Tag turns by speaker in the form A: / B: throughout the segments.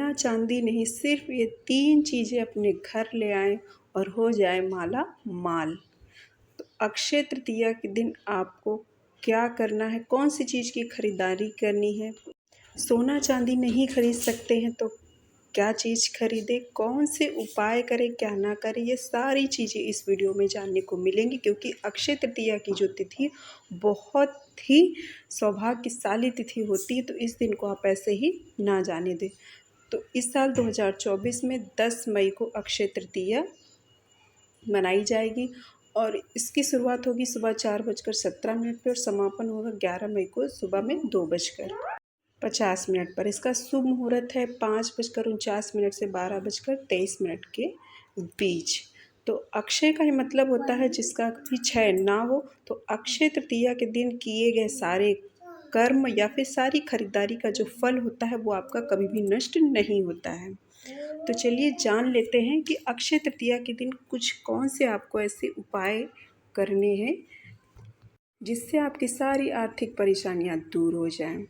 A: सोना चांदी नहीं, सिर्फ ये 3 चीज़ें अपने घर ले आएँ और हो जाए माला माल। तो अक्षय तृतीया के दिन आपको क्या करना है, कौन सी चीज़ की खरीदारी करनी है? सोना चांदी नहीं खरीद सकते हैं तो क्या चीज़ खरीदें, कौन से उपाय करें, क्या ना करें, ये सारी चीज़ें इस वीडियो में जानने को मिलेंगी। क्योंकि अक्षय तृतीया की जो तिथि बहुत ही सौभाग्यशाली तिथि होती है, तो इस दिन को आप ऐसे ही ना जाने दें। तो इस साल 2024 में 10 मई को अक्षय तृतीया मनाई जाएगी और इसकी शुरुआत होगी सुबह 4:17 पर और समापन होगा 11 मई को सुबह में 2:50 पर। इसका शुभ मुहूर्त है 5:49 से 12:23 के बीच। तो अक्षय का ही मतलब होता है जिसका भी क्षय ना हो। तो अक्षय तृतीया के दिन किए गए सारे कर्म या फिर सारी खरीदारी का जो फल होता है वो आपका कभी भी नष्ट नहीं होता है। तो चलिए जान लेते हैं कि अक्षय तृतीया के दिन कुछ कौन से आपको ऐसे उपाय करने हैं जिससे आपकी सारी आर्थिक परेशानियां दूर हो जाएं।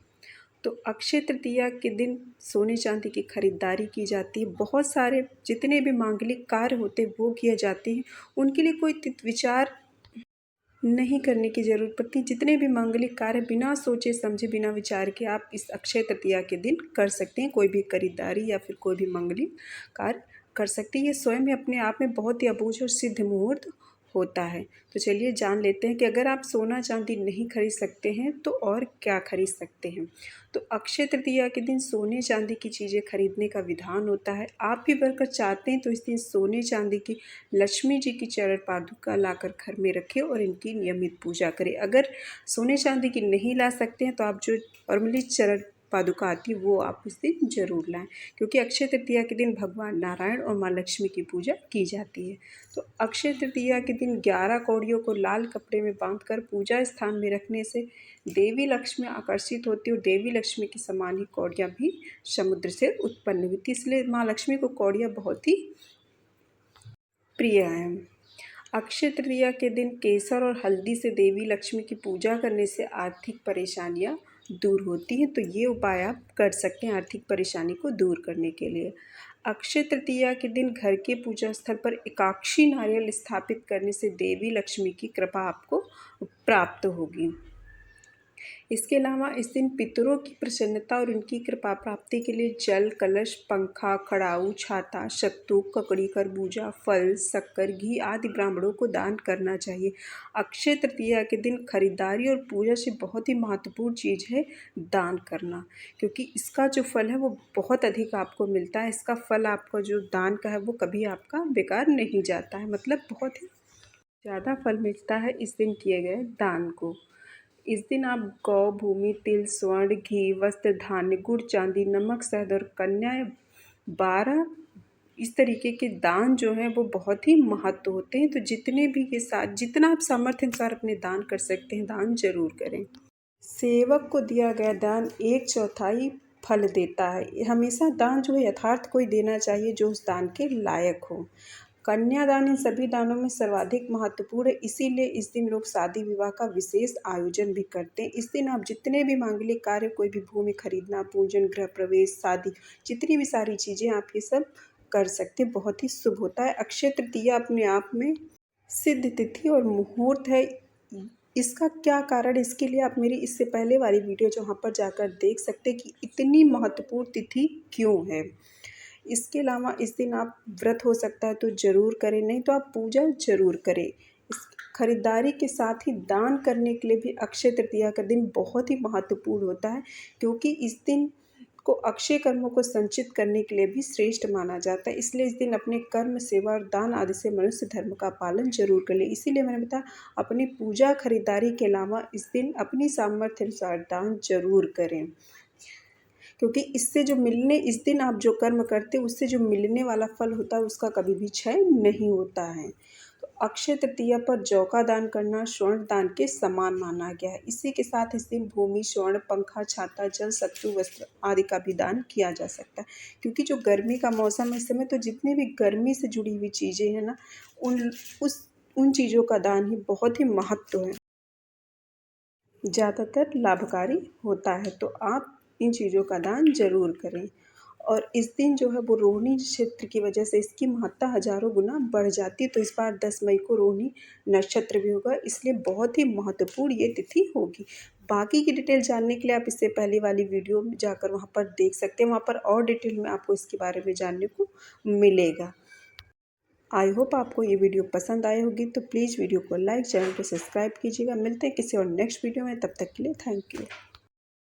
A: तो अक्षय तृतीया के दिन सोने चांदी की खरीदारी की जाती है। बहुत सारे जितने भी मांगलिक कार्य होते हैं वो किए जाते हैं, उनके लिए कोई विचार नहीं करने की ज़रूरत पड़ती। जितने भी मांगलिक कार्य बिना सोचे समझे बिना विचार के आप इस अक्षय तृतीया के दिन कर सकते हैं। कोई भी खरीदारी या फिर कोई भी मांगलिक कार्य कर सकते हैं। ये स्वयं में अपने आप में बहुत ही अबूझ और सिद्ध मुहूर्त होता है। तो चलिए जान लेते हैं कि अगर आप सोना चांदी नहीं खरीद सकते हैं तो और क्या खरीद सकते हैं। तो अक्षय तृतीया के दिन सोने चांदी की चीज़ें खरीदने का विधान होता है। आप भी बढ़कर चाहते हैं तो इस दिन सोने चांदी की लक्ष्मी जी की चरण पादुका लाकर घर में रखें और इनकी नियमित पूजा करें। अगर सोने चांदी की नहीं ला सकते हैं तो आप जो नॉर्मली चरण पादुका आती है वो आप उस दिन जरूर लाएं। क्योंकि अक्षय तृतीया के दिन भगवान नारायण और माँ लक्ष्मी की पूजा की जाती है। तो अक्षय तृतीया के दिन 11 कौड़ियों को लाल कपड़े में बांधकर पूजा स्थान में रखने से देवी लक्ष्मी आकर्षित होती है और देवी लक्ष्मी के समान ही कौड़ियाँ भी समुद्र से उत्पन्न हुई थी। इसलिए माँ लक्ष्मी को कौड़ियाँ बहुत ही प्रिय है। अक्षय तृतीया के दिन केसर और हल्दी से देवी लक्ष्मी की पूजा करने से आर्थिक परेशानियां दूर होती हैं। तो ये उपाय आप कर सकते हैं आर्थिक परेशानी को दूर करने के लिए। अक्षय तृतीया के दिन घर के पूजा स्थल पर एकाक्षी नारियल स्थापित करने से देवी लक्ष्मी की कृपा आपको प्राप्त होगी। इसके अलावा इस दिन पितरों की प्रसन्नता और उनकी कृपा प्राप्ति के लिए जल, कलश, पंखा, खड़ाऊ, छाता, सत्तू, ककड़ी, खरबूजा, फल, शक्कर, घी आदि ब्राह्मणों को दान करना चाहिए। अक्षय तृतीया के दिन खरीदारी और पूजा से बहुत ही महत्वपूर्ण चीज़ है दान करना। क्योंकि इसका जो फल है वो बहुत अधिक आपको मिलता है। इसका फल आपका जो दान का है वो कभी आपका बेकार नहीं जाता है, मतलब बहुत ही ज़्यादा फल मिलता है इस दिन किए गए दान को। इस दिन आप गौ, भूमि, तिल, स्वर्ण, घी, वस्त्र, धान्य, गुड़, चांदी, नमक, शहद और कन्या 12 इस तरीके के दान जो हैं वो बहुत ही महत्व होते हैं। तो जितने भी के साथ जितना आप सामर्थ्य अनुसार अपने दान कर सकते हैं दान जरूर करें। सेवक को दिया गया दान 1/4 फल देता है। हमेशा दान जो है यथार्थ को ही देना चाहिए जो उस दान के लायक हो। कन्यादान इन सभी दानों में सर्वाधिक महत्वपूर्ण है। इसीलिए इस दिन लोग शादी विवाह का विशेष आयोजन भी करते हैं। इस दिन आप जितने भी मांगलिक कार्य, कोई भी भूमि खरीदना, पूजन, गृह प्रवेश, शादी, जितनी भी सारी चीज़ें आप ये सब कर सकते हैं। बहुत ही शुभ होता है। अक्षय तृतीया अपने आप में सिद्ध तिथि और मुहूर्त है। इसका क्या कारण है, इसके लिए आप मेरी इससे पहले वाली वीडियो जहाँ पर जाकर देख सकते हैं कि इतनी महत्वपूर्ण तिथि क्यों है। इसके अलावा इस दिन आप व्रत हो सकता है तो ज़रूर करें, नहीं तो आप पूजा ज़रूर करें। इस खरीदारी के साथ ही दान करने के लिए भी अक्षय तृतीया का दिन बहुत ही महत्वपूर्ण होता है। क्योंकि इस दिन को अक्षय कर्मों को संचित करने के लिए भी श्रेष्ठ माना जाता है। इसलिए इस दिन अपने कर्म, सेवा और दान आदि से मनुष्य धर्म का पालन जरूर कर ले। इसीलिए मैंने बताया अपनी पूजा खरीदारी के अलावा इस दिन अपनी सामर्थ्य अनुसार दान जरूर करें। क्योंकि इससे जो मिलने इस दिन आप जो कर्म करते हैं उससे जो मिलने वाला फल होता है उसका कभी भी क्षय नहीं होता है। तो अक्षय तृतीया पर जौ का दान करना स्वर्ण दान के समान माना गया है। इसी के साथ इस दिन भूमि, स्वर्ण, पंखा, छाता, जल, सत्तू, वस्त्र आदि का भी दान किया जा सकता है। क्योंकि जो गर्मी का मौसम है इस समय, तो जितनी भी गर्मी से जुड़ी हुई चीज़ें हैं ना उन चीज़ों का दान ही बहुत ही महत्व है, ज़्यादातर लाभकारी होता है। तो आप इन चीज़ों का दान जरूर करें। और इस दिन जो है वो रोहिणी नक्षत्र की वजह से इसकी महत्ता हज़ारों गुना बढ़ जाती है। तो इस बार 10 मई को रोहिणी नक्षत्र भी होगा, इसलिए बहुत ही महत्वपूर्ण ये तिथि होगी। बाकी की डिटेल जानने के लिए आप इससे पहले वाली वीडियो में जाकर वहाँ पर देख सकते हैं, वहाँ पर और डिटेल में आपको इसके बारे में जानने को मिलेगा। आई होप आपको ये वीडियो पसंद आई होगी, तो प्लीज़ वीडियो को लाइक, चैनल को सब्सक्राइब कीजिएगा। मिलते हैं किसी और नेक्स्ट वीडियो में, तब तक के लिए थैंक यू।